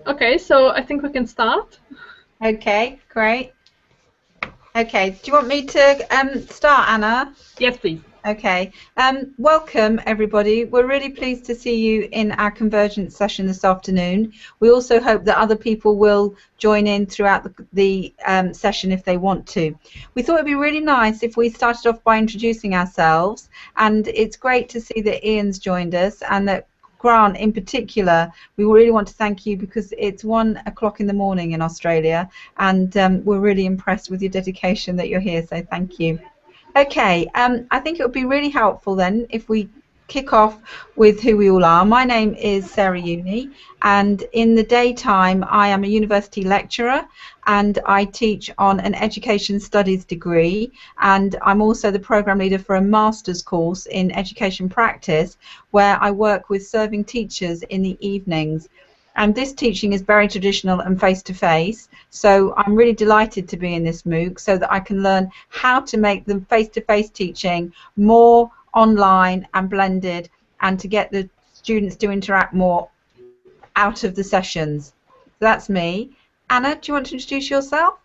Okay, so I think we can start. Okay, great. Okay, do you want me to start, Anna? Yes, please. Okay. Welcome, everybody. We're really pleased to see you in our Convergence session this afternoon. We also hope that other people will join in throughout the session if they want to. We thought it'd be really nice if we started off by introducing ourselves, and it's great to see that Ian's joined us and that Grant in particular. We really want to thank you because it's 1 o'clock in the morning in Australia, and we're really impressed with your dedication that you're here, so thank you. Okay, I think it would be really helpful then if we kick off with who we all are. My name is Sarah Uni, and in the daytime I am a university lecturer and I teach on an education studies degree, and I'm also the program leader for a master's course in education practice where I work with serving teachers in the evenings. And this teaching is very traditional and face-to-face, so I'm really delighted to be in this MOOC so that I can learn how to make the face-to-face teaching more online and blended, and to get the students to interact more out of the sessions. So that's me. Anna, do you want to introduce yourself?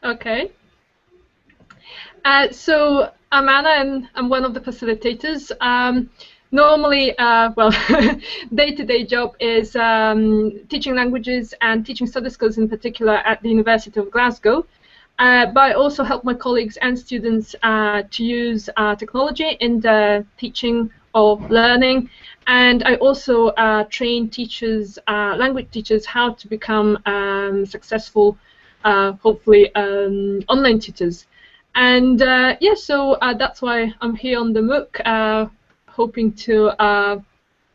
Okay. So I'm Anna, and I'm one of the facilitators. Normally, well, day-to-day job is teaching languages and teaching study skills in particular at the University of Glasgow. But I also help my colleagues and students to use technology in the teaching of learning. And I also train teachers, language teachers, how to become successful, hopefully, online tutors. And yeah, so that's why I'm here on the MOOC, hoping to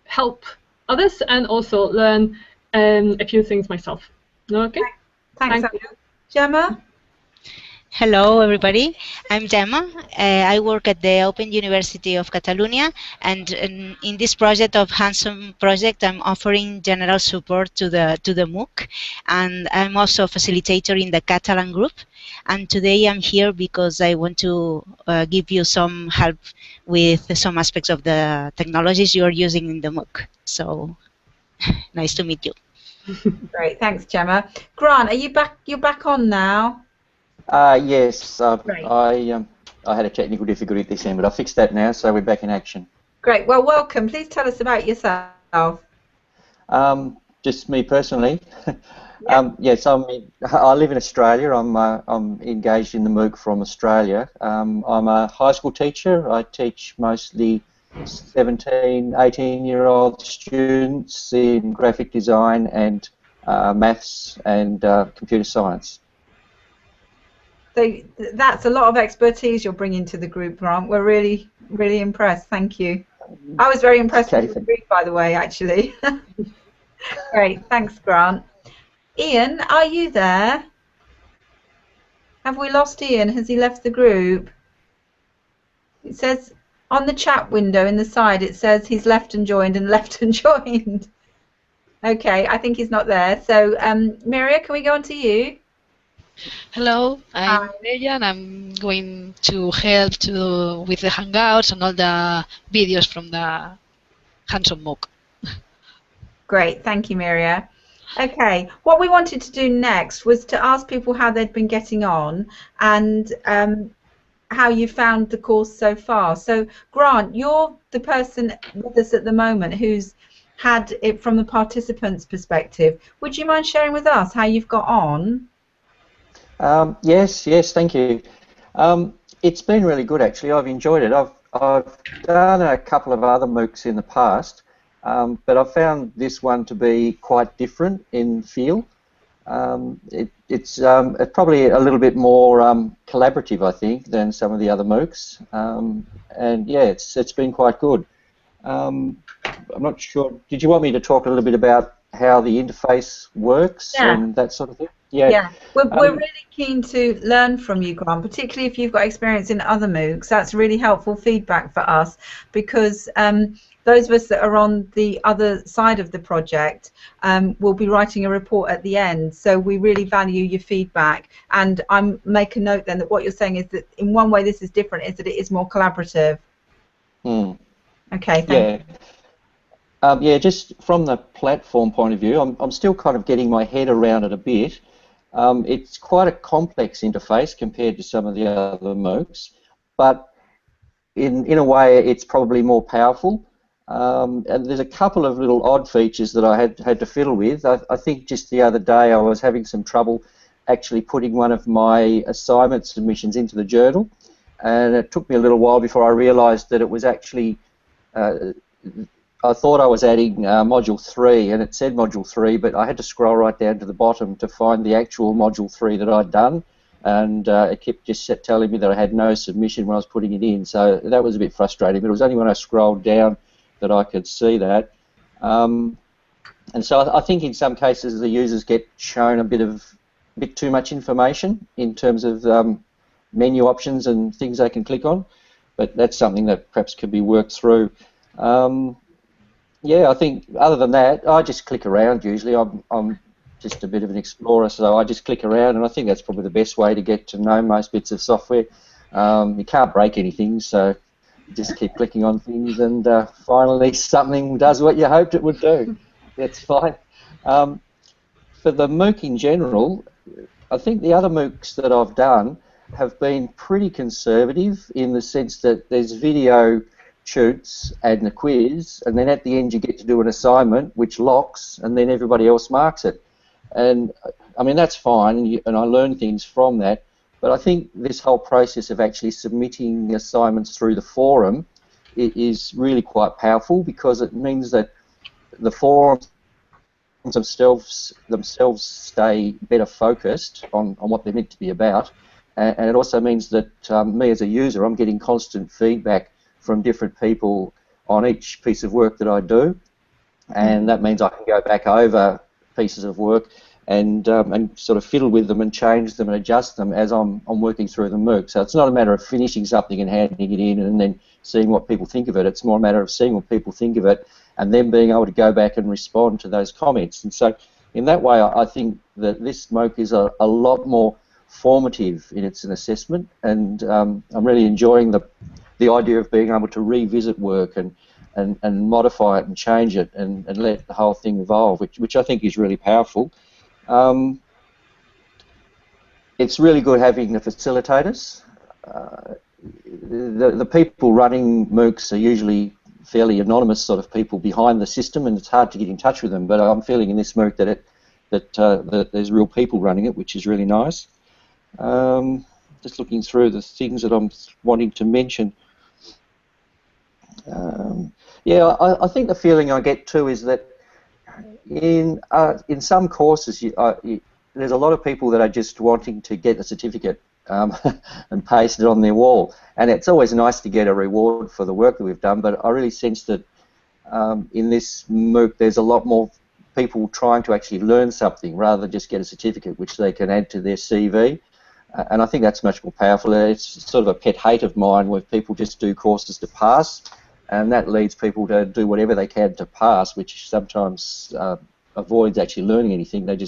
help others and also learn a few things myself. Okay? Thanks, Thank you. Anna. Gemma? Hello, everybody. I'm Gemma. I work at the Open University of Catalonia, and in this project of Handsome Project, I'm offering general support to the MOOC, and I'm also a facilitator in the Catalan group. And today I'm here because I want to give you some help with some aspects of the technologies you are using in the MOOC. So nice to meet you. Great, thanks, Gemma. Grant, are you back? You're back on now. Yes, Great. I had a technical difficulty at this end, but I fixed that now, so we're back in action. Great. Well, welcome. Please tell us about yourself. Just me personally. Yes, I live in Australia. I'm engaged in the MOOC from Australia. I'm a high school teacher. I teach mostly 17, 18-year-old students in graphic design and maths and computer science. So that's a lot of expertise you're bringing to the group, Grant. We're really, really impressed. Thank you. I was very impressed with the group, by the way, actually. Great. Thanks, Grant. Ian, are you there? Have we lost Ian? Has he left the group? It says on the chat window in the side, it says he's left and joined and left and joined. Okay, I think he's not there. So, Miria, can we go on to you? Hello, I'm Mireia, and I'm going to help with the Hangouts and all the videos from the Handsome MOOC. Great, thank you, Miria. Okay, what we wanted to do next was to ask people how they'd been getting on and how you found the course so far. So, Grant, you're the person with us at the moment who's had it from the participants' perspective. Would you mind sharing with us how you've got on? Yes, thank you. It's been really good, actually. I've enjoyed it. I've done a couple of other MOOCs in the past, but I've found this one to be quite different in feel. It's probably a little bit more collaborative, I think, than some of the other MOOCs, and yeah, it's been quite good. I'm not sure. Did you want me to talk a little bit about how the interface works and that sort of thing? Yeah, we're really keen to learn from you, Grant, particularly if you've got experience in other MOOCs. That's really helpful feedback for us because those of us that are on the other side of the project will be writing a report at the end. So we really value your feedback. And make a note then that what you're saying is that in one way this is different, is that it is more collaborative. Mm. Okay, thank you. Yeah, just from the platform point of view, I'm still kind of getting my head around it a bit. It's quite a complex interface compared to some of the other MOOCs, but in a way it's probably more powerful. And there's a couple of little odd features that I had to fiddle with. I think just the other day I was having some trouble actually putting one of my assignment submissions into the journal, and it took me a little while before I realised that it was actually I thought I was adding Module 3, and it said Module 3, but I had to scroll right down to the bottom to find the actual Module 3 that I'd done, and it kept just telling me that I had no submission when I was putting it in, so that was a bit frustrating, but it was only when I scrolled down that I could see that. And so I think in some cases the users get shown a bit too much information in terms of menu options and things they can click on, but that's something that perhaps could be worked through. Yeah, I think other than that, I just click around usually. I'm just a bit of an explorer, so I just click around, and I think that's probably the best way to get to know most bits of software. You can't break anything, so you just keep clicking on things, and finally something does what you hoped it would do. That's fine. For the MOOC in general, I think the other MOOCs that I've done have been pretty conservative in the sense that there's video shoots and a quiz, and then at the end you get to do an assignment which locks, and then everybody else marks it. And I mean, that's fine, and I learn things from that, but I think this whole process of actually submitting assignments through the forum is really quite powerful, because it means that the forums themselves stay better focused on what they're meant to be about, and it also means that me as a user, I'm getting constant feedback from different people on each piece of work that I do, and that means I can go back over pieces of work and sort of fiddle with them and change them and adjust them as I'm working through the MOOC. So it's not a matter of finishing something and handing it in and then seeing what people think of it. It's more a matter of seeing what people think of it and then being able to go back and respond to those comments. And so in that way, I think that this MOOC is a lot more formative in its assessment, and I'm really enjoying the idea of being able to revisit work and modify it and change it and let the whole thing evolve, which I think is really powerful. It's really good having the facilitators. The people running MOOCs are usually fairly anonymous sort of people behind the system, and it's hard to get in touch with them, but I'm feeling in this MOOC that there's real people running it, which is really nice. Just looking through the things that I'm wanting to mention. Yeah, I think the feeling I get too is that in some courses there's a lot of people that are just wanting to get a certificate and paste it on their wall, and it's always nice to get a reward for the work that we've done, but I really sense that in this MOOC there's a lot more people trying to actually learn something rather than just get a certificate which they can add to their CV. And I think that's much more powerful. It's sort of a pet hate of mine where people just do courses to pass, and that leads people to do whatever they can to pass, which sometimes avoids actually learning anything. They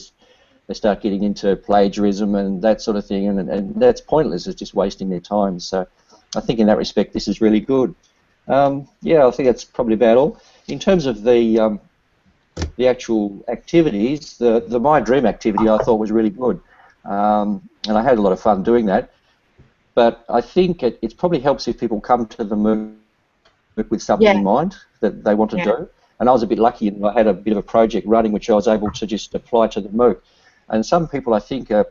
start getting into plagiarism and that sort of thing, and that's pointless. It's just wasting their time. So I think in that respect this is really good. Yeah, I think that's probably about all. In terms of the actual activities, the My Dream activity I thought was really good. And I had a lot of fun doing that, but I think it probably helps if people come to the MOOC with something in mind that they want to do. And I was a bit lucky, and I had a bit of a project running which I was able to just apply to the MOOC. And some people I think are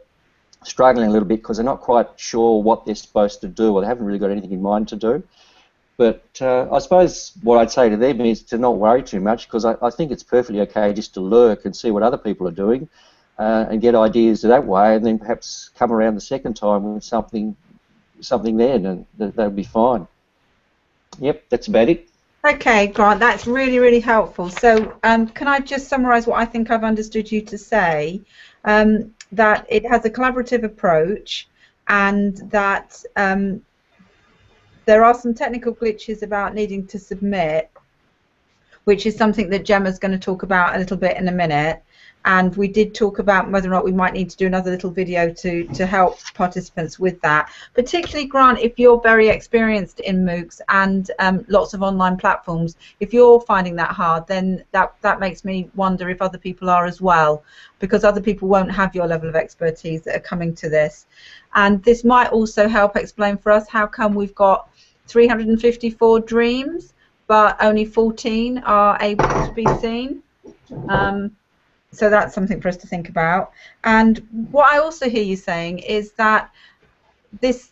struggling a little bit because they're not quite sure what they're supposed to do, or they haven't really got anything in mind to do. But I suppose what I'd say to them is to not worry too much, because I think it's perfectly okay just to lurk and see what other people are doing. And get ideas that way, and then perhaps come around the second time with something then, and that would be fine. Yep, that's about it. Okay, Grant, that's really, really helpful. So can I just summarise what I think I've understood you to say? That it has a collaborative approach, and that there are some technical glitches about needing to submit. which is something that Gemma's going to talk about a little bit in a minute. And we did talk about whether or not we might need to do another little video to help participants with that. Particularly, Grant, if you're very experienced in MOOCs and lots of online platforms, if you're finding that hard, then that makes me wonder if other people are as well, because other people won't have your level of expertise that are coming to this. And this might also help explain for us how come we've got 354 dreams, but only 14 are able to be seen. So that's something for us to think about. And what I also hear you saying is that this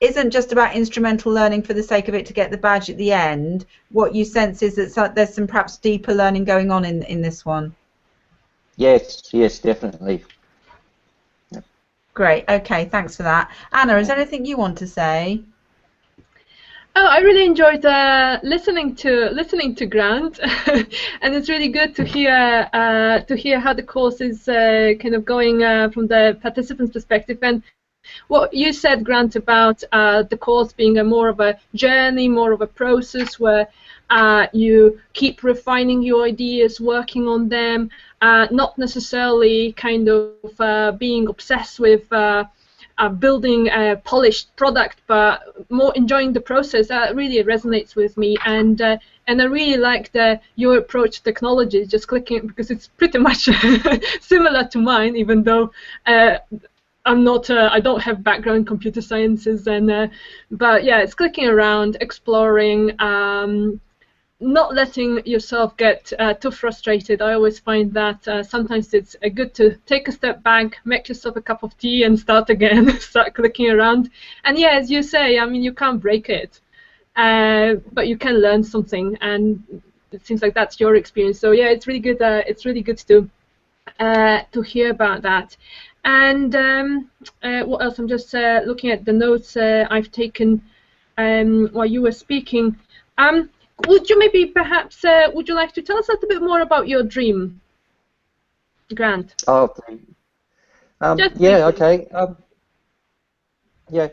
isn't just about instrumental learning for the sake of it to get the badge at the end. What you sense is that there's some perhaps deeper learning going on in this one. Yes, yes, definitely. Yep. Great. Okay, thanks for that. Anna, is there anything you want to say? Oh, I really enjoyed listening to Grant, and it's really good to hear how the course is kind of going from the participants' perspective. And what you said, Grant, about the course being more of a journey, more of a process where you keep refining your ideas, working on them, not necessarily kind of being obsessed with building a polished product, but more enjoying the process. That really resonates with me, and I really like your approach to technology, just clicking, because it's pretty much similar to mine, even though I'm not, I don't have background in computer sciences, and but yeah, it's clicking around, exploring, not letting yourself get too frustrated. I always find that sometimes it's good to take a step back, make yourself a cup of tea, and start again, start clicking around. And yeah, as you say, I mean, you can't break it, but you can learn something, and it seems like that's your experience. So yeah, it's really good. It's really good to hear about that. And what else? I'm just looking at the notes I've taken while you were speaking. Would you maybe perhaps, would you like to tell us a little bit more about your dream, Grant? Oh, yeah, okay. Yeah,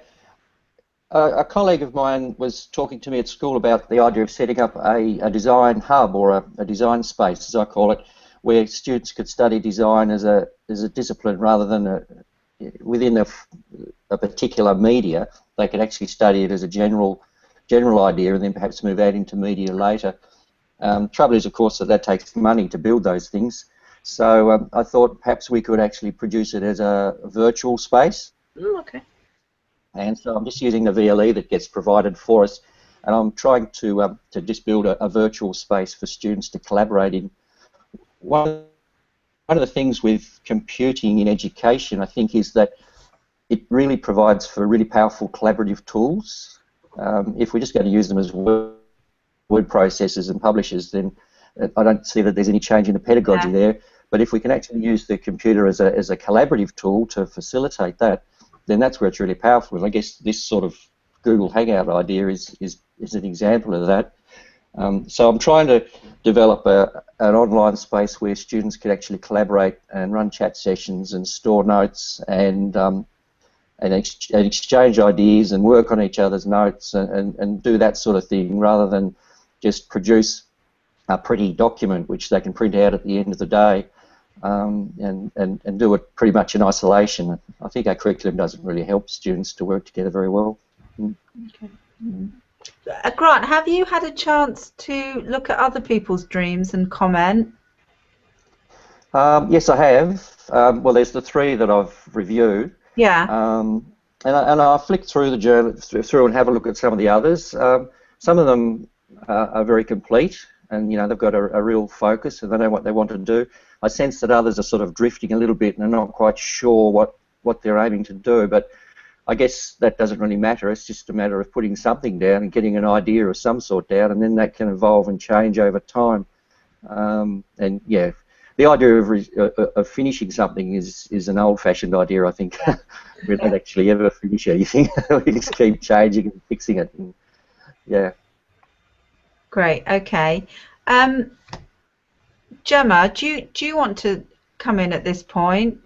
a colleague of mine was talking to me at school about the idea of setting up a design hub, or a design space, as I call it, where students could study design as a discipline rather than within a particular media. They could actually study it as a general idea, and then perhaps move out into media later. Trouble is, of course, that takes money to build those things. So I thought perhaps we could actually produce it as a virtual space. Okay. And so I'm just using the VLE that gets provided for us, and I'm trying to just build a virtual space for students to collaborate in. One of the things with computing in education, I think, is that it really provides for really powerful collaborative tools. If we're just going to use them as word processors and publishers, then I don't see that there's any change in the pedagogy there. But if we can actually use the computer as a collaborative tool to facilitate that, then that's where it's really powerful. And I guess this sort of Google Hangout idea is an example of that. So I'm trying to develop an online space where students can actually collaborate and run chat sessions and store notes and exchange ideas and work on each other's notes and do that sort of thing, rather than just produce a pretty document which they can print out at the end of the day and do it pretty much in isolation. I think our curriculum doesn't really help students to work together very well. Okay. Grant, have you had a chance to look at other people's dreams and comment? Yes, I have. Well, there's the 3 that I've reviewed. Yeah. And I flicked through the journal through and have a look at some of the others. Some of them are very complete, and they've got a real focus and they know what they want to do. I sense that others are sort of drifting a little bit and are not quite sure what they're aiming to do. But I guess that doesn't really matter. It's just a matter of putting something down and getting an idea of some sort down, and then that can evolve and change over time. And yeah. The idea of finishing something is an old-fashioned idea, I think. We don't actually ever finish anything. We just keep changing and fixing it. And, yeah. Great. Okay. Gemma, do you want to come in at this point?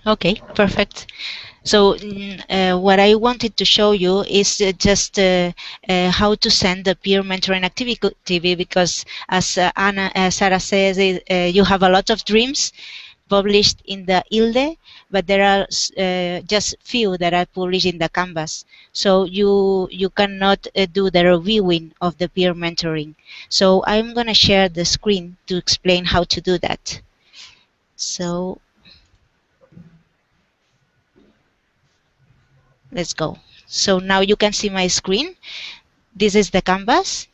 Okay, perfect. So what I wanted to show you is just how to send the peer mentoring activity, because as Sarah says, you have a lot of dreams published in the ILDE, but there are just few that are published in the Canvas. So you cannot do the reviewing of the peer mentoring. So I'm going to share the screen to explain how to do that. So let's go. So now you can see my screen. This is the Canvas.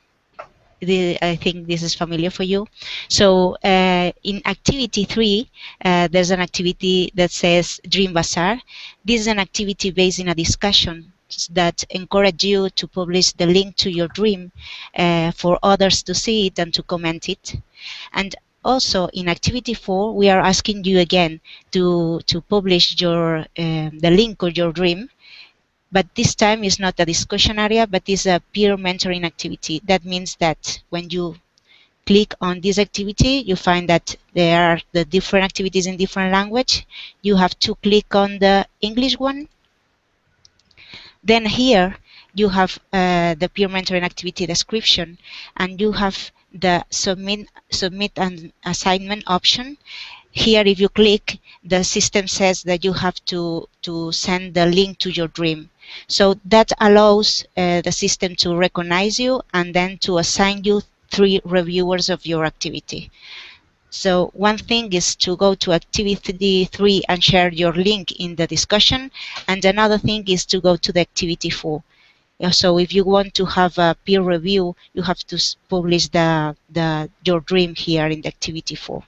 I think this is familiar for you. So in activity 3, there's an activity that says Dream Bazaar. This is an activity based in a discussion that encourage you to publish the link to your dream for others to see it and to comment it. And also in activity 4, we are asking you again to publish your the link of your dream. But this time is not a discussion area, but is a peer mentoring activity. That means that when you click on this activity, you find that there are the different activities in different language. You have to click on the English one. Then here you have the peer mentoring activity description, and you have the submit an assignment option. Here, if you click, the system says that you have to send the link to your dream. So that allows the system to recognize you and then to assign you 3 reviewers of your activity. So one thing is to go to activity 3 and share your link in the discussion, and another thing is to go to the activity 4. So if you want to have a peer review, you have to publish your dream here in the activity 4.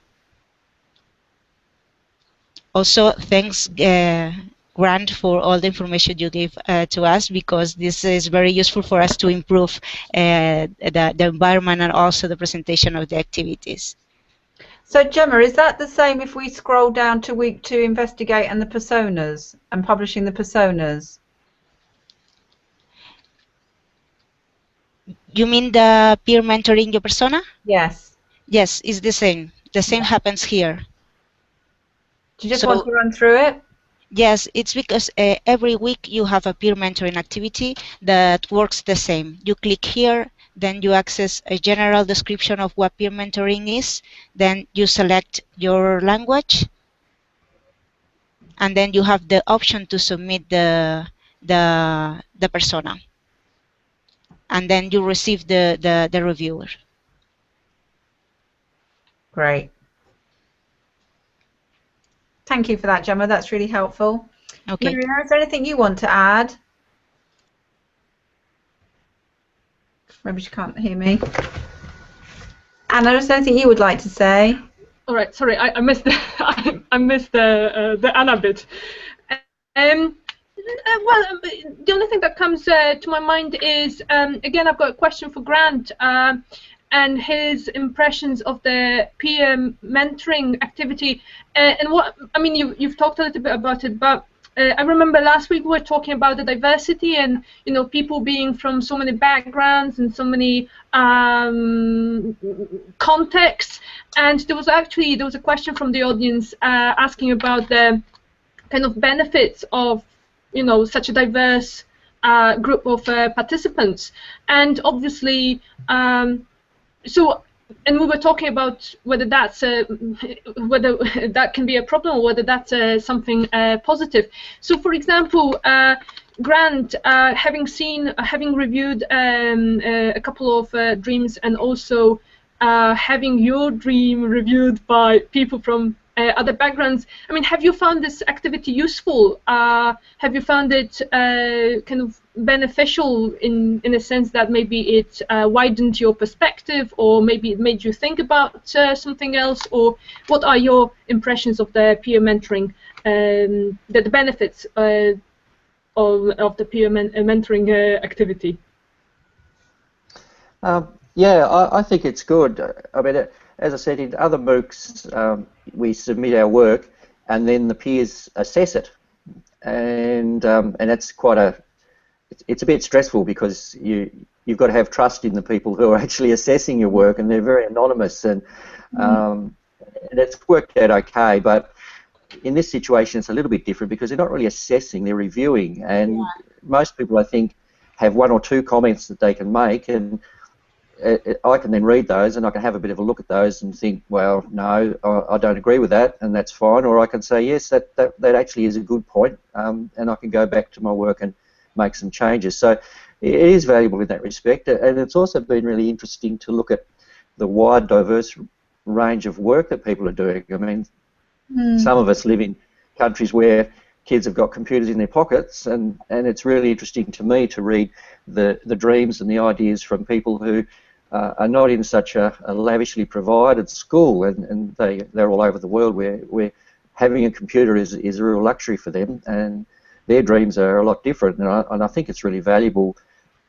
Also, thanks Grant for all the information you gave to us, because this is very useful for us to improve the environment and also the presentation of the activities. So Gemma, is that the same if we scroll down to week 2, investigate and the personas, and publishing the personas? You mean the peer mentoring your persona? Yes. Yes, it's the same. The same happens here. Do you just want to run through it? Yes, it's because every week you have a peer mentoring activity that works the same. You click here, then you access a general description of what peer mentoring is, then you select your language, and then you have the option to submit the persona, and then you receive the reviewer. Great. Thank you for that, Gemma. That's really helpful. Okay. Maria, is there anything you want to add? Maybe she can't hear me. Anna, is there anything you would like to say? All right. Sorry, I missed the I missed the Anna bit. Well, the only thing that comes to my mind is again, I've got a question for Grant. And his impressions of the peer mentoring activity, and what I mean, you've talked a little bit about it, but I remember last week we were talking about the diversity and people being from so many backgrounds and so many contexts, and there was a question from the audience asking about the kind of benefits of such a diverse group of participants, and obviously. And we were talking about whether that's whether that can be a problem or whether that's something positive. So, for example, Grant, having reviewed a couple of dreams, and also having your dream reviewed by people from other backgrounds. I mean, have you found this activity useful? Have you found it kind of beneficial in a sense that maybe it widened your perspective, or maybe it made you think about something else? Or what are your impressions of the peer mentoring, the benefits of the peer mentoring activity? Yeah, I think it's good. I mean, as I said, in other MOOCs, we submit our work, and then the peers assess it, and that's quite it's a bit stressful, because you've got to have trust in the people who are actually assessing your work, and they're very anonymous, and it's worked out okay. But in this situation, it's a little bit different because they're not really assessing, they're reviewing. And most people, I think, have one or two comments that they can make, and I can then read those and I can have a bit of a look at those and think, well, no, I don't agree with that, and that's fine. Or I can say, yes, that actually is a good point, and I can go back to my work and make some changes. So it is valuable in that respect, and it's also been really interesting to look at the wide, diverse range of work that people are doing. I mean, some of us live in countries where kids have got computers in their pockets, and it's really interesting to me to read the dreams and the ideas from people who are not in such a lavishly provided school, and they're all over the world where having a computer is a real luxury for them, and their dreams are a lot different, and I think it's really valuable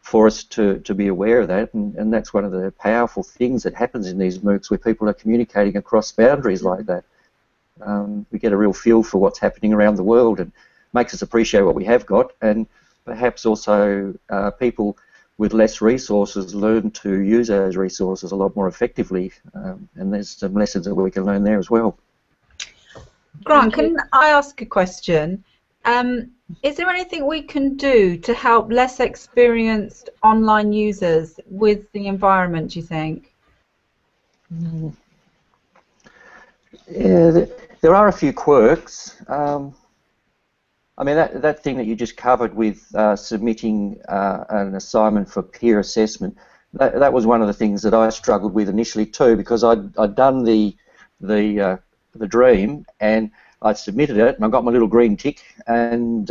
for us to be aware of that, and that's one of the powerful things that happens in these MOOCs where people are communicating across boundaries like that. We get a real feel for what's happening around the world and makes us appreciate what we have got, and perhaps also people with less resources learn to use those resources a lot more effectively, and there's some lessons that we can learn there as well. Grant, can I ask a question? Is there anything we can do to help less experienced online users with the environment, do you think? Yeah, there are a few quirks. I mean, that thing that you just covered with submitting an assignment for peer assessment, that was one of the things that I struggled with initially too, because I'd done the dream and I submitted it and I got my little green tick, and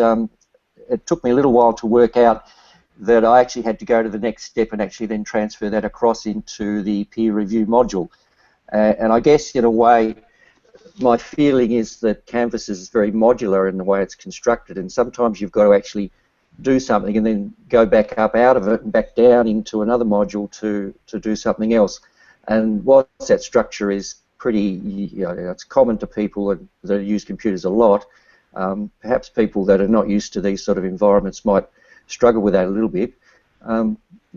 it took me a little while to work out that I actually had to go to the next step and actually then transfer that across into the peer review module. And I guess in a way, my feeling is that Canvas is very modular in the way it's constructed, and sometimes you've got to actually do something and then go back up out of it and back down into another module to do something else. And whilst that structure is pretty, it's common to people that use computers a lot, perhaps people that are not used to these sort of environments might struggle with that a little bit.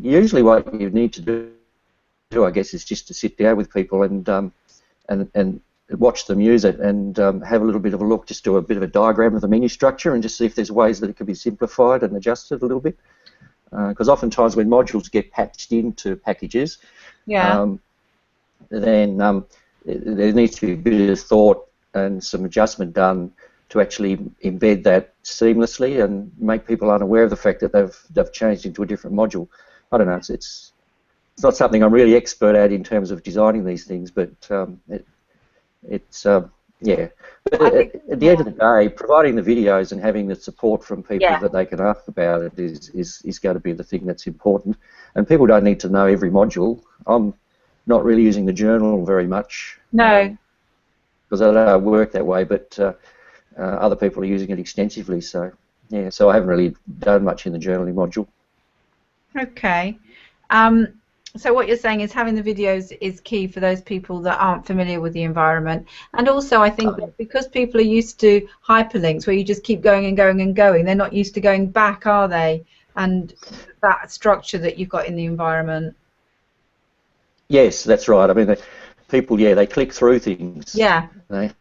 Usually what you need to do, I guess, is just to sit down with people and watch them use it and have a little bit of a look, just do a bit of a diagram of the menu structure and just see if there's ways that it could be simplified and adjusted a little bit. Because oftentimes when modules get patched into packages, then there needs to be a bit of thought and some adjustment done to actually embed that seamlessly and make people unaware of the fact that they've changed into a different module. I don't know, it's not something I'm really expert at in terms of designing these things, but yeah. But at the end of the day, providing the videos and having the support from people that they can ask about it is going to be the thing that's important. And people don't need to know every module. I'm not really using the journal very much. No. Because I don't work that way, but other people are using it extensively. So yeah, so I haven't really done much in the journaling module. Okay. So what you're saying is having the videos is key for those people that aren't familiar with the environment. And also I think that because people are used to hyperlinks where you just keep going and going and going, they're not used to going back, are they? And that structure that you've got in the environment. Yes, that's right. I mean, people, they click through things. Yeah. And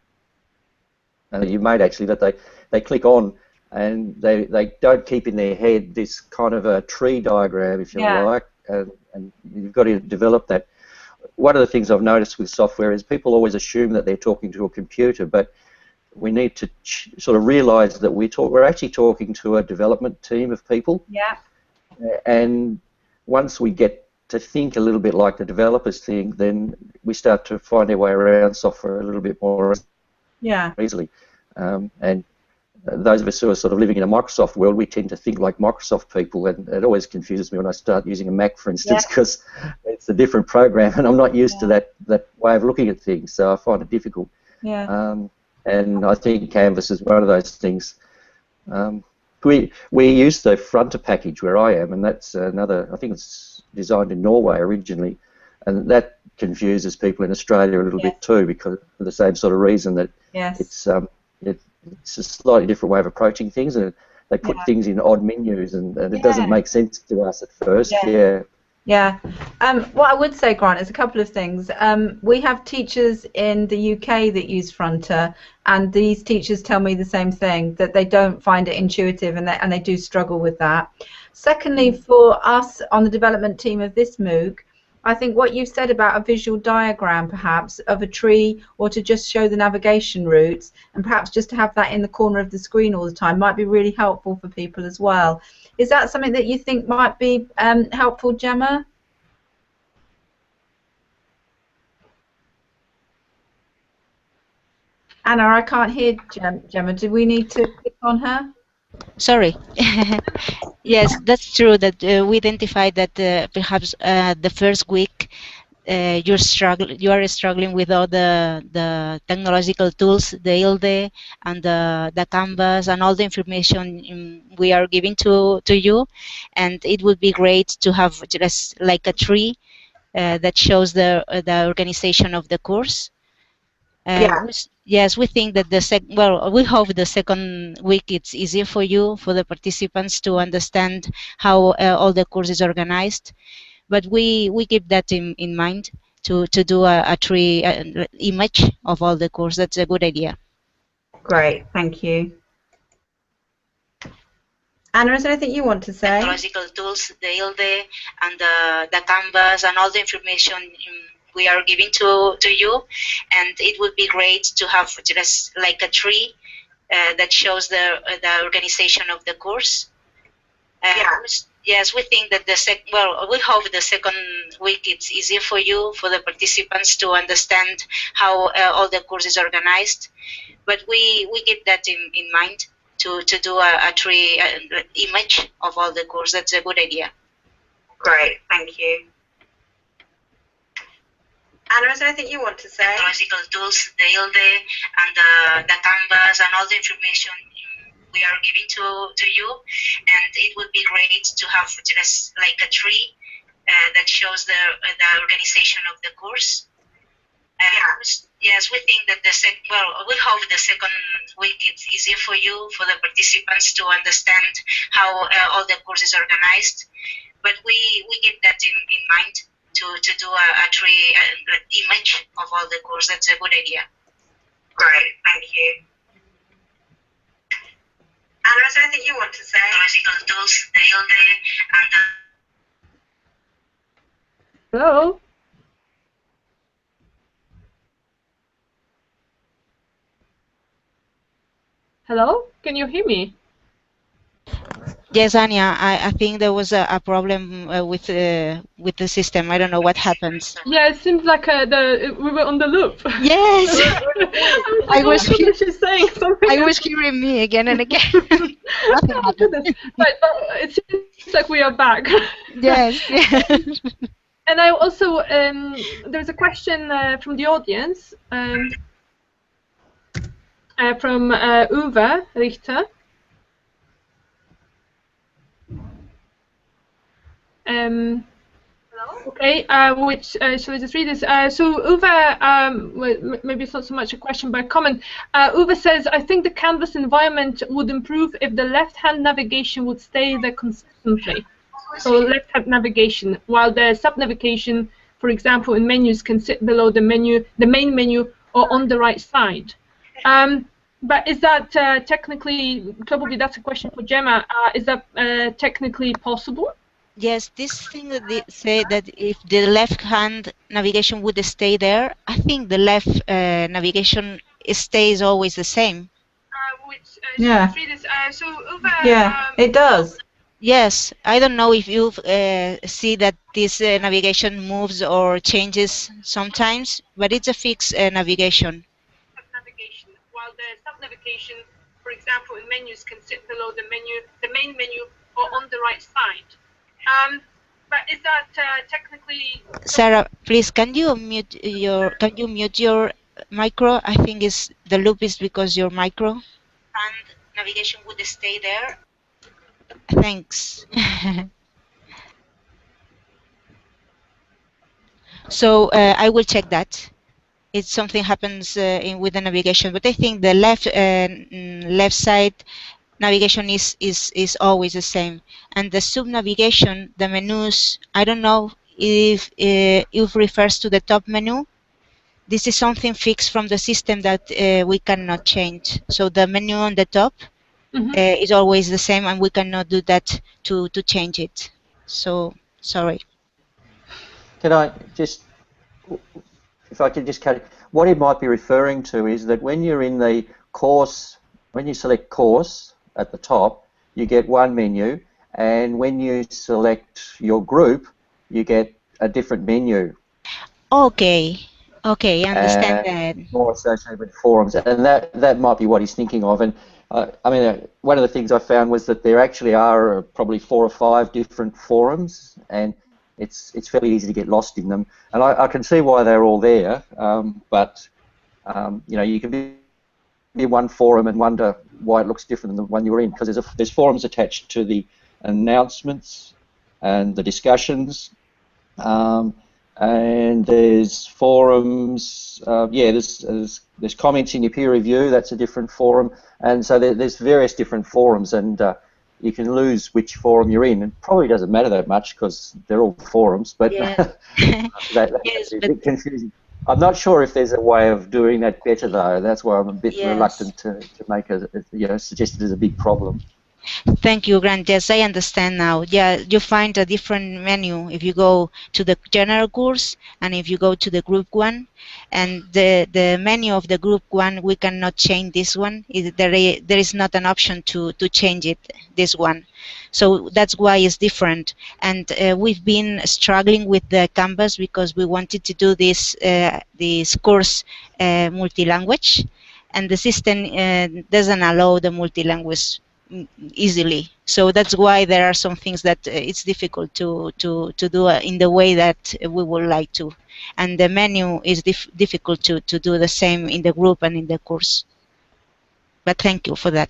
you made actually that they click on and they don't keep in their head this kind of a tree diagram, if you like. And you've got to develop that. One of the things I've noticed with software is people always assume that they're talking to a computer, but we need to sort of realise that we're actually talking to a development team of people. Yeah. And once we get to think a little bit like the developers think, then we start to find our way around software a little bit more easily. And those of us who are sort of living in a Microsoft world, we tend to think like Microsoft people, and it always confuses me when I start using a Mac, for instance, because it's a different program, and I'm not used to that way of looking at things, so I find it difficult. Yeah. And I think Canvas is one of those things. We use the Fronter package where I am, and that's another. I think it's designed in Norway originally, and that confuses people in Australia a little bit too, because for the same sort of reason that it's a slightly different way of approaching things, and they put things in odd menus, and it doesn't make sense to us at first. Yeah. What I would say, Grant, is a couple of things. We have teachers in the UK that use Fronter, and these teachers tell me the same thing, that they don't find it intuitive, and they do struggle with that. Secondly, for us on the development team of this MOOC, I think what you've said about a visual diagram, perhaps, of a tree, or to just show the navigation routes, and perhaps just to have that in the corner of the screen all the time, might be really helpful for people as well. Is that something that you think might be helpful, Gemma? Anna, I can't hear Gemma. Do we need to click on her? Sorry. Yes, that's true that we identified that perhaps the first week you are struggling with all the technological tools, the ILDE and the canvas and all the information we are giving to you, and it would be great to have just like a tree that shows the organization of the course. Yes, we think that we hope the second week it's easier for you, for the participants to understand how all the course is organized. But we keep that in mind to do a tree image of all the course. That's a good idea. Great, thank you. Anna, is there anything you want to say? Technological tools, the ILDE and the canvas and all the information we are giving to you, and it would be great to have just like a tree that shows the organization of the course. Yes, we think that we hope the second week it's easier for you, for the participants to understand how all the course is organized. But we keep that in mind to do a tree image of all the course. That's a good idea. Great, thank you. Anna, is there anything you want to say? Technological tools, the ILDE and the canvas and all the information we are giving to you, and it would be great to have just like a tree that shows the organization of the course. Yes, we think that we hope the second week it's easier for you, for the participants to understand how all the course is organized. But we keep that in mind to do a tree image of all the course. That's a good idea. Great, thank you. Anna, is there anything you want to say? Technological tools, the ILDE and Hello? Hello? Can you hear me? Yes, Anya, I think there was a problem with the system. I don't know what happens. Yeah, it seems like we were on the loop. Yes. I was she's saying something. I was hearing me again and again. Oh, goodness. But it seems like we are back. Yes. And I also there's a question from the audience from Uwe Richter. Okay, shall I just read this? So Uwe, maybe it's not so much a question but a comment. Uwe says, I think the Canvas environment would improve if the left-hand navigation would stay there consistently. So left-hand navigation, while the sub-navigation, for example, in menus can sit below the menu, the main menu, or on the right side. But is that technically, probably that's a question for Gemma, is that technically possible? Yes, this thing that they say that if the left-hand navigation would stay there, I think the left navigation stays always the same. Yeah. So, Uwe, yeah, it does. Yes, I don't know if you see that this navigation moves or changes sometimes, but it's a fixed navigation. Navigation, while the sub-navigation, for example, in menus can sit below the menu, the main menu, or on the right side. But is that technically? Sarah, please, can you mute your micro? I think the loop is because your micro. And navigation would stay there. Thanks. So I will check that. If something happens with the navigation, but I think the left side navigation is always the same, and the sub navigation, the menus, I don't know if it refers to the top menu, this is something fixed from the system that we cannot change. So the menu on the top is always the same, and we cannot do that to change it. So sorry. Can I just, if I could just cut it, what it might be referring to is that when you're in the course, when you select course at the top, you get one menu, and when you select your group, you get a different menu. Okay, okay, I understand that. More associated with forums, and that might be what he's thinking of. And I mean, one of the things I found was that there actually are probably 4 or 5 different forums, and it's fairly easy to get lost in them. And I can see why they're all there, but you know, you can be in one forum and wonder why it looks different than the one you're in, because there's forums attached to the announcements and the discussions, and there's forums. Yeah, there's comments in your peer review. That's a different forum, and so there's various different forums, and you can lose which forum you're in. It probably doesn't matter that much because they're all forums, but yeah. that's Yes, a bit confusing. I'm not sure if there's a way of doing that better, though. That's why I'm a bit reluctant to make suggest it as a big problem. Thank you, Grant. Yes, I understand now. Yeah, you find a different menu if you go to the general course and if you go to the group one. And the menu of the group one, we cannot change this one. There is not an option to change it, this one. So that's why it's different. And we've been struggling with the Canvas because we wanted to do this course multi-language, and the system doesn't allow the multi-language easily. So that's why there are some things that it's difficult to do in the way that we would like to. And the menu is difficult to do the same in the group and in the course. But thank you for that.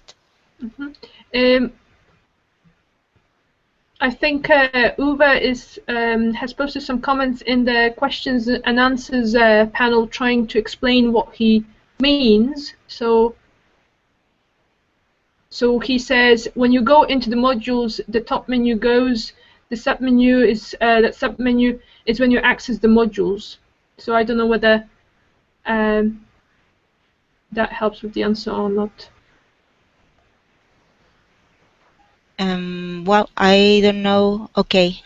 I think Uwe has posted some comments in the questions and answers panel trying to explain what he means. So he says, when you go into the modules, the top menu goes. The submenu is when you access the modules. So I don't know whether that helps with the answer or not. Well, I don't know. Okay.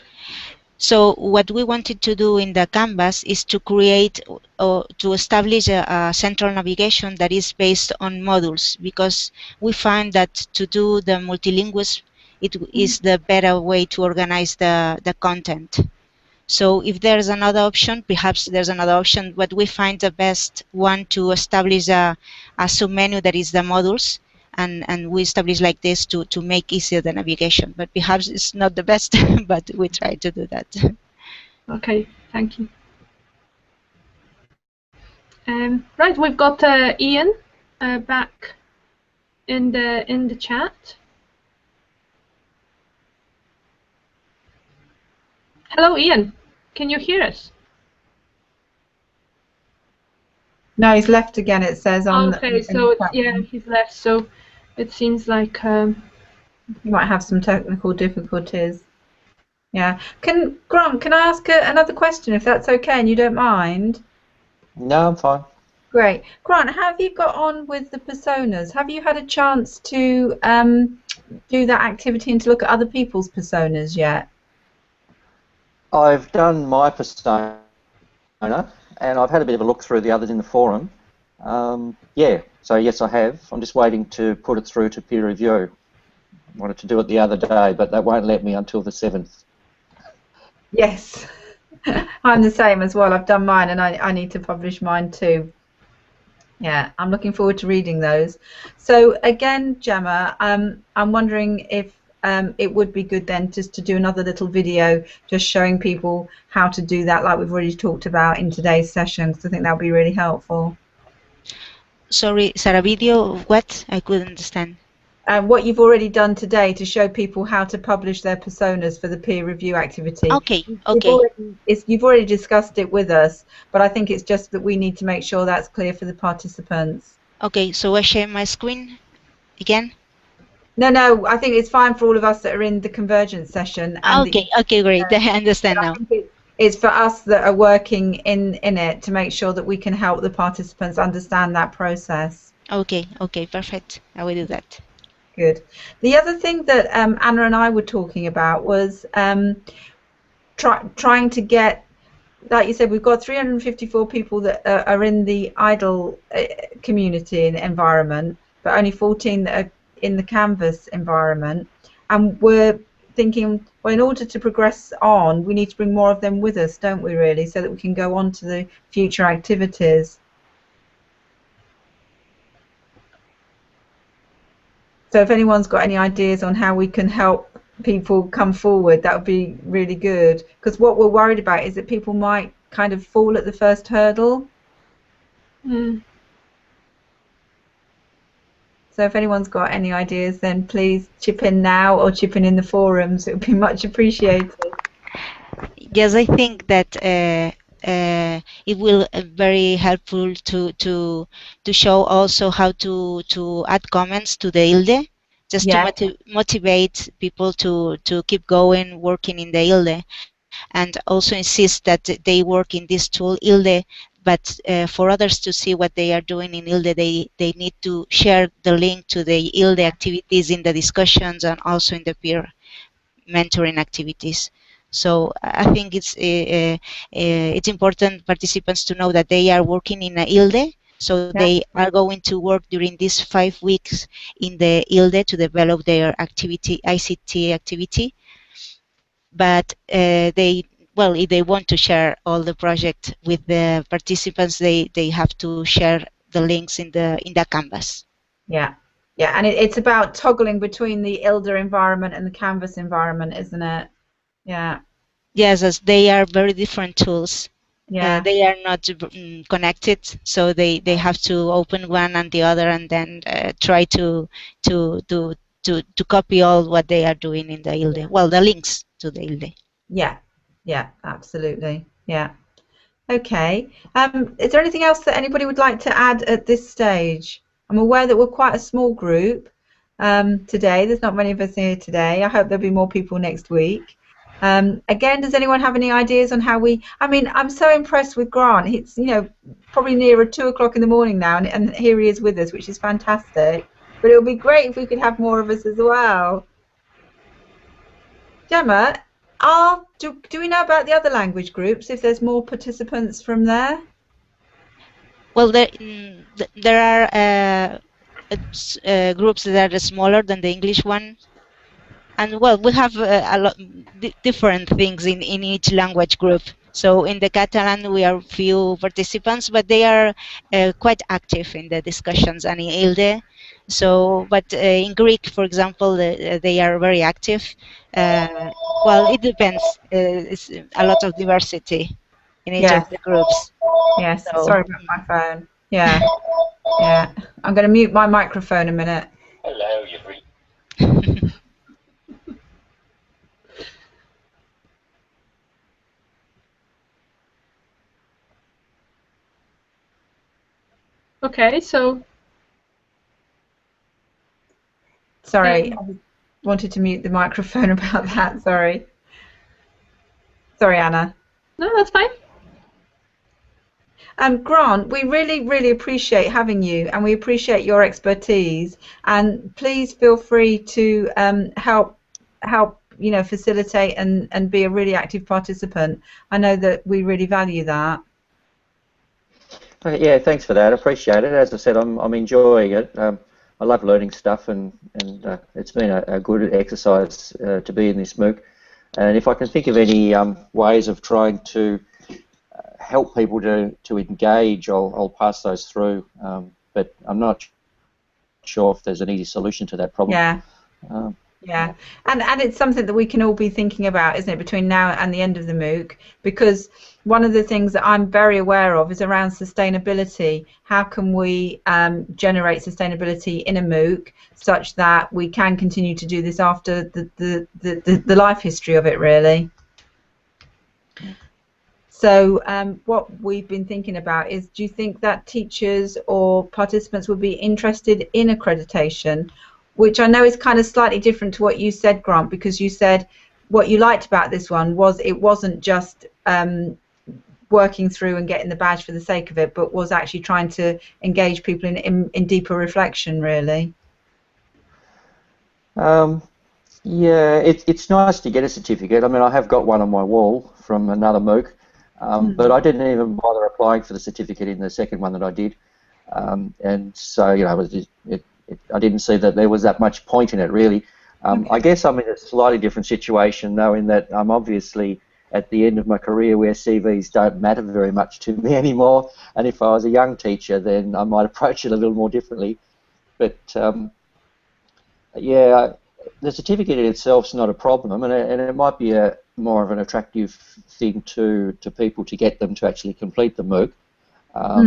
So what we wanted to do in the Canvas is to create or to establish a central navigation that is based on modules, because we find that to do the multilingual, it is the better way to organize the content. So if there's another option, perhaps there's another option, but we find the best one to establish a submenu that is the modules, and we establish like this to make easier the navigation. But perhaps it's not the best, but we try to do that. Okay, thank you. Right, we've got Ian back in the chat. Hello, Ian. Can you hear us? No, he's left again. It says on. Okay, so yeah, he's left. So it seems like you might have some technical difficulties. Yeah. Grant, can I ask another question, if that's okay, and you don't mind? No, I'm fine. Great. Grant, how have you got on with the personas? Have you had a chance to do that activity and to look at other people's personas yet? I've done my persona, and I've had a bit of a look through the others in the forum. Yeah, so yes, I have. I'm just waiting to put it through to peer review. I wanted to do it the other day, but that won't let me until the 7th. Yes, I'm the same as well. I've done mine, and I need to publish mine too. Yeah, I'm looking forward to reading those. So again, Gemma, I'm wondering if it would be good then just to do another little video just showing people how to do that, like we've already talked about in today's session, because I think that would be really helpful. Sorry, Sarah, video what? I couldn't understand. What you've already done today to show people how to publish their personas for the peer review activity. Okay, okay. You've already discussed it with us, but I think it's just that we need to make sure that's clear for the participants. Okay, so I share my screen again? No, I think it's fine for all of us that are in the Convergence session. And okay, okay, great. I understand now. it's for us that are working in it to make sure that we can help the participants understand that process. Okay, okay, perfect. I will do that. Good. The other thing that Anna and I were talking about was trying to get, like you said, we've got 354 people that are in the IDLE community and environment, but only 14 that are in the Canvas environment. And we're thinking, well, in order to progress on, we need to bring more of them with us, don't we, really, so that we can go on to the future activities. So if anyone's got any ideas on how we can help people come forward, that would be really good. Because what we're worried about is that people might kind of fall at the first hurdle. Mm. So if anyone's got any ideas, then please chip in now or chip in the forums. It would be much appreciated. Yes, I think that it will very helpful to show also how to add comments to the ILDE, just to motivate people to keep going working in the ILDE, and also insist that they work in this tool ILDE. But for others to see what they are doing in ILDE, they need to share the link to the ILDE activities in the discussions and also in the peer mentoring activities. So I think it's important participants to know that they are working in a ILDE, so they are going to work during these 5 weeks in the ILDE to develop their activity, ICT activity. But if they want to share all the project with the participants, they have to share the links in the Canvas. Yeah. Yeah, and it's about toggling between the ILDE environment and the Canvas environment, isn't it? Yeah. Yes, as they are very different tools. Yeah. They are not connected, so they have to open one and the other, and then try to copy all what they are doing in the ILDE. Well, the links to the ILDE. Yeah. Yeah. Absolutely. Yeah. Okay. Is there anything else that anybody would like to add at this stage? I'm aware that we're quite a small group today. There's not many of us here today. I hope there'll be more people next week. Again, does anyone have any ideas on how we? I mean, I'm so impressed with Grant. It's probably nearer 2 o'clock in the morning now, and here he is with us, which is fantastic. But it would be great if we could have more of us as well. Gemma, do we know about the other language groups? If there's more participants from there? Well, there are groups that are smaller than the English one. And well, we have a lot different things in each language group. So in the Catalan, we are few participants, but they are quite active in the discussions and in ILDE. So, but in Greek, for example, they are very active. Well, it depends. It's a lot of diversity in each of the groups. Yes. So, sorry about my phone. Yeah. Yeah. I'm going to mute my microphone a minute. Hello, you've reached. Okay, so. Sorry, I wanted to mute the microphone about that. Sorry. Sorry, Anna. No, that's fine. Grant, we really, really appreciate having you, and we appreciate your expertise. And please feel free to help facilitate and be a really active participant. I know that we really value that. Yeah, thanks for that. I appreciate it. As I said, I'm enjoying it. I love learning stuff, and it's been a good exercise to be in this MOOC. And if I can think of any ways of trying to help people to engage, I'll pass those through. But I'm not sure if there's an easy solution to that problem. Yeah. Yeah, and it's something that we can all be thinking about, isn't it, between now and the end of the MOOC? Because one of the things that I'm very aware of is around sustainability. How can we generate sustainability in a MOOC such that we can continue to do this after the life history of it, really? So what we've been thinking about is, do you think that teachers or participants would be interested in accreditation? Which I know is kind of slightly different to what you said, Grant, because you said what you liked about this one was it wasn't just working through and getting the badge for the sake of it, but was actually trying to engage people in deeper reflection, really. Yeah, it's nice to get a certificate. I mean, I have got one on my wall from another MOOC, but I didn't even bother applying for the certificate in the second one that I did, and so you know, I didn't see that there was that much point in it, really. I guess I'm in a slightly different situation, though, in that I'm obviously at the end of my career where CVs don't matter very much to me anymore, and if I was a young teacher, then I might approach it a little more differently. But yeah, the certificate in itself is not a problem, and it might be more of an attractive thing to people to get them to actually complete the MOOC.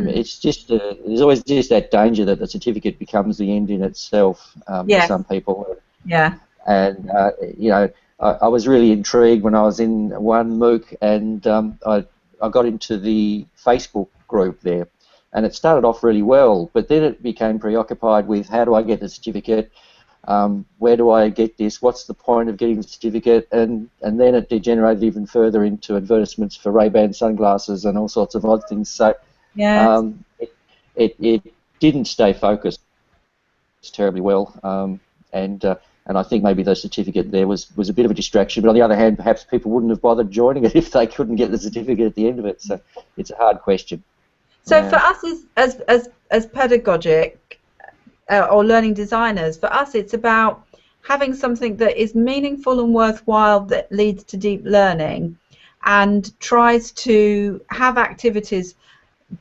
It's just there's always just that danger that the certificate becomes the end in itself for some people. Yeah. And you know, I was really intrigued when I was in one MOOC, and I got into the Facebook group there, and it started off really well, but then it became preoccupied with how do I get the certificate, where do I get this, what's the point of getting the certificate, and then it degenerated even further into advertisements for Ray-Ban sunglasses and all sorts of odd things. So it didn't stay focused terribly well, and I think maybe the certificate there was a bit of a distraction, but on the other hand, perhaps people wouldn't have bothered joining it if they couldn't get the certificate at the end of it. So it's a hard question. So for us as pedagogic or learning designers, for us it's about having something that is meaningful and worthwhile that leads to deep learning and tries to have activities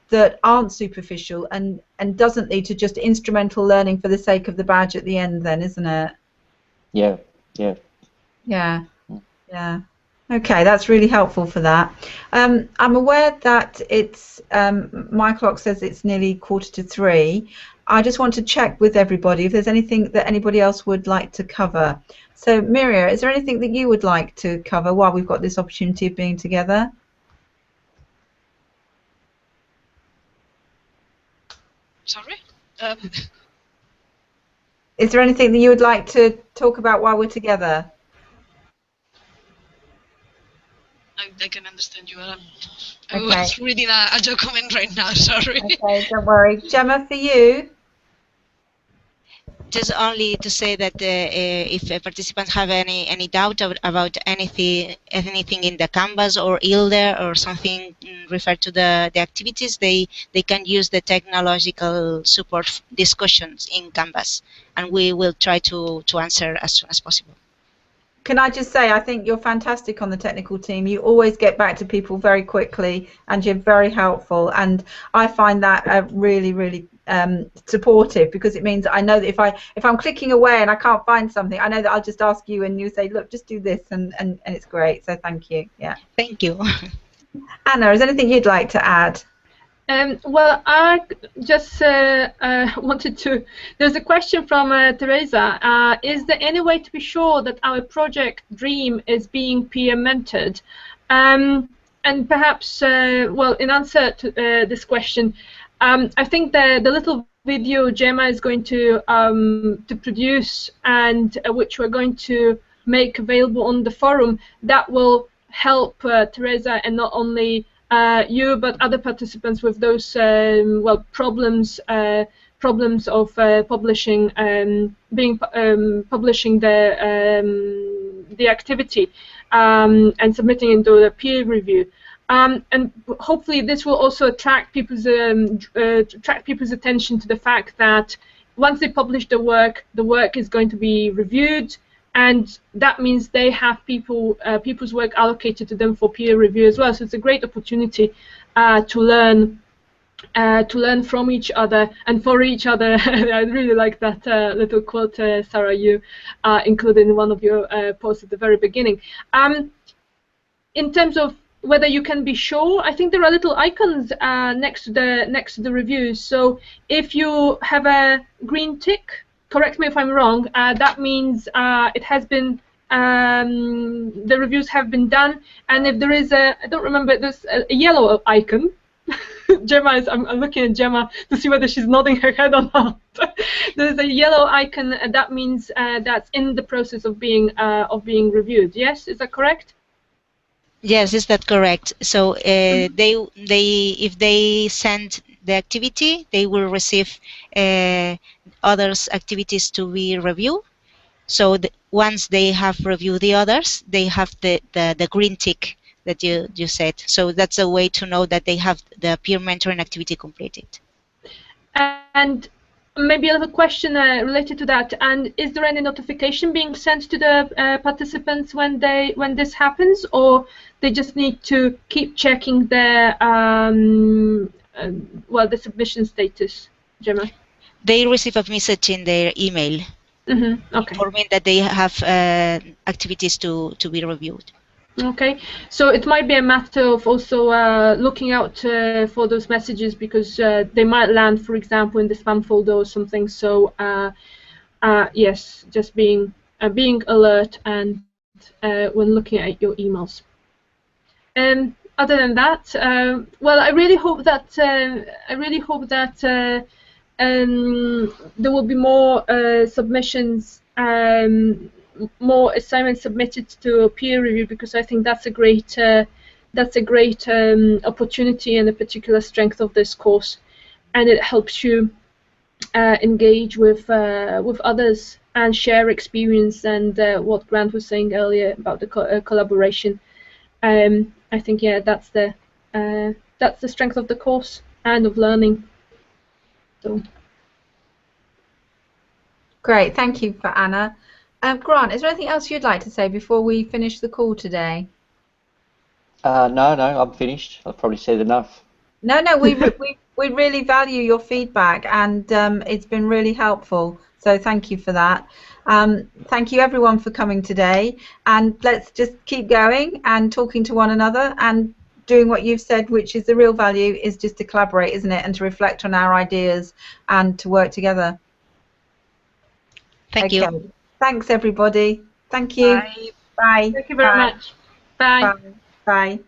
that aren't superficial and doesn't lead to just instrumental learning for the sake of the badge at the end then, isn't it? Yeah. Okay, that's really helpful for that. I'm aware that it's my clock says it's nearly 2:45. I just want to check with everybody if there's anything that anybody else would like to cover. So Miria, is there anything that you would like to cover while we've got this opportunity of being together? Sorry? Is there anything that you would like to talk about while we're together? I can understand you. I was reading a document right now, sorry. Okay, don't worry. Gemma, for you? Just only to say that if participants have any doubt about anything in the Canvas or ILDER or something referred to the activities, they can use the technological support discussions in Canvas, and we will try to answer as soon as possible. Can I just say, I think you're fantastic on the technical team. You always get back to people very quickly, and you're very helpful. And I find that really, really supportive, because it means I know that if I'm clicking away and I can't find something, I know that I'll just ask you, and you say, look, just do this, and it's great. So thank you. Yeah. Thank you. Anna, is there anything you'd like to add? Well, I just wanted to... There's a question from Teresa. Is there any way to be sure that our project Dream is being peer mentored? And perhaps, well, in answer to this question, I think the little video Gemma is going to produce, and which we're going to make available on the forum, that will help Teresa, and not only you, but other participants with those well, problems of publishing publishing the activity and submitting into the peer review. And hopefully this will also attract people's attention to the fact that once they publish the work is going to be reviewed, and that means they have people's work allocated to them for peer review as well. So it's a great opportunity to learn from each other and for each other. I really like that little quote, Sarah, you included in one of your posts at the very beginning. In terms of whether you can be sure, I think there are little icons next to the reviews. So if you have a green tick, correct me if I'm wrong, that means it has been, the reviews have been done. And if there is I don't remember, there's a yellow icon, Gemma is. I'm looking at Gemma to see whether she's nodding her head or not. There's a yellow icon, and that means that's in the process of being reviewed. Yes, is that correct? Yes, is that correct? So if they send the activity, they will receive others' activities to be reviewed. So once they have reviewed the others, they have the green tick that you said. So that's a way to know that they have the peer mentoring activity completed. And maybe another question related to that. And is there any notification being sent to the participants when this happens, or they just need to keep checking their the submission status, Gemma? They receive a message in their email. Okay. Informing that they have activities to be reviewed. Okay, so it might be a matter of also looking out for those messages, because they might land, for example, in the spam folder or something. So yes, just being alert and when looking at your emails. Other than that, well, I really hope that there will be more submissions, more assignments submitted to peer review, because I think that's a great opportunity and a particular strength of this course, and it helps you engage with others and share experience, and what Grant was saying earlier about the collaboration. I think, yeah, that's the strength of the course and of learning. So. Great, thank you for Anna. Grant, is there anything else you'd like to say before we finish the call today? No, I'm finished. I've probably said enough. No, we really value your feedback, and it's been really helpful. So thank you for that. Thank you everyone for coming today, and let's just keep going and talking to one another and doing what you've said, which is the real value is just to collaborate, isn't it, and to reflect on our ideas and to work together. Thank you. Thanks everybody. Thank you. Bye. Bye. Thank you very much. Bye. Bye. Bye.